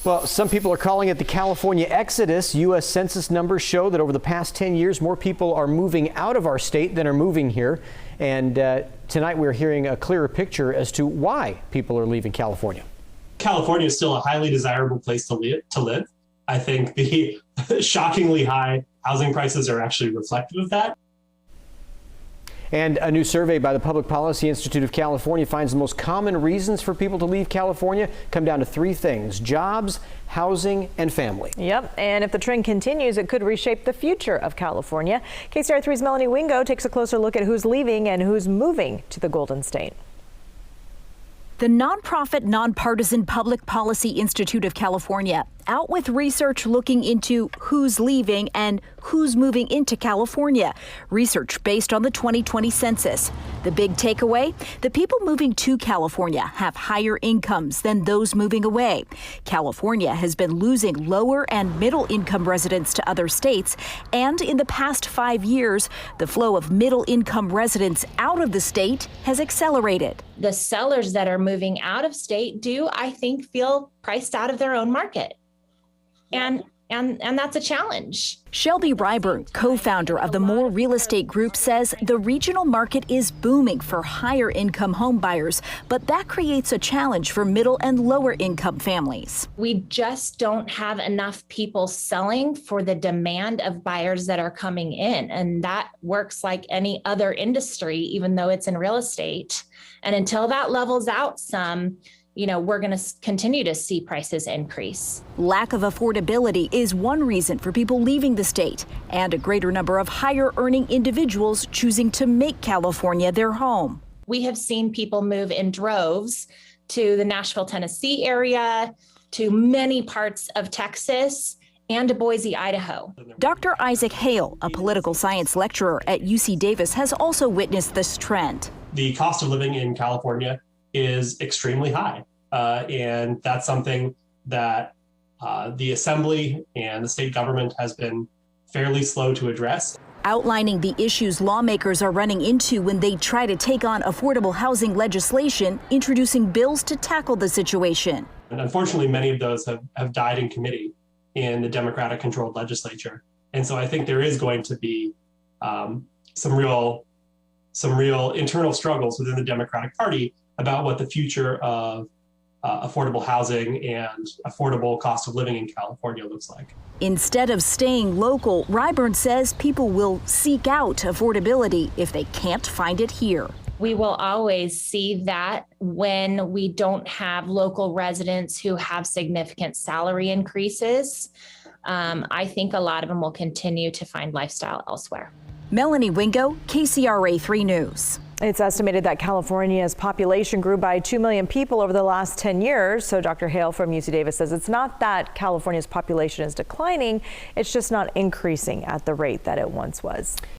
Well, some people are calling it the California exodus. U.S. Census numbers show that over the past 10 years, more people are moving out of our state than are moving here. And tonight we're hearing a clearer picture as to why people are leaving California. California is still a highly desirable place to live. I think the shockingly high housing prices are actually reflective of that. And a new survey by the Public Policy Institute of California finds the most common reasons for people to leave California come down to three things: jobs, housing, and family. Yep, and if the trend continues, it could reshape the future of California. KCRA 3's Melanie Wingo takes a closer look at who's leaving and who's moving to the Golden State. The nonprofit, nonpartisan Public Policy Institute of California out with research looking into who's leaving and who's moving into California. Research based on the 2020 census. The big takeaway? The people moving to California have higher incomes than those moving away. California has been losing lower and middle income residents to other states. And in the past 5 years, the flow of middle income residents out of the state has accelerated. The sellers that are moving out of state do, I think, feel priced out of their own market. And that's a challenge. Shelby Ryburn, co-founder of the More Real Estate Group, says the regional market is booming for higher income home buyers, but that creates a challenge for middle and lower income families. We just don't have enough people selling for the demand of buyers that are coming in. And that works like any other industry, even though it's in real estate. And until that levels out some, we're going to continue to see prices increase. Lack of affordability is one reason for people leaving the state, and a greater number of higher earning individuals choosing to make California their home. We have seen people move in droves to the Nashville, Tennessee area, to many parts of Texas, and to Boise, Idaho. Dr. Isaac Hale, a political science lecturer at UC Davis, has also witnessed this trend. The cost of living in California is extremely high. And that's something that the Assembly and the state government has been fairly slow to address. Outlining the issues lawmakers are running into when they try to take on affordable housing legislation, introducing bills to tackle the situation. And unfortunately, many of those have died in committee in the Democratic-controlled legislature. And so I think there is going to be some real internal struggles within the Democratic Party about what the future of affordable housing and affordable cost of living in California looks like. Instead of staying local, Ryburn says people will seek out affordability if they can't find it here. We will always see that when we don't have local residents who have significant salary increases. I think a lot of them will continue to find lifestyle elsewhere. Melanie Wingo, KCRA 3 News. It's estimated that California's population grew by 2 million people over the last 10 years. So Dr. Hale from UC Davis says it's not that California's population is declining, it's just not increasing at the rate that it once was.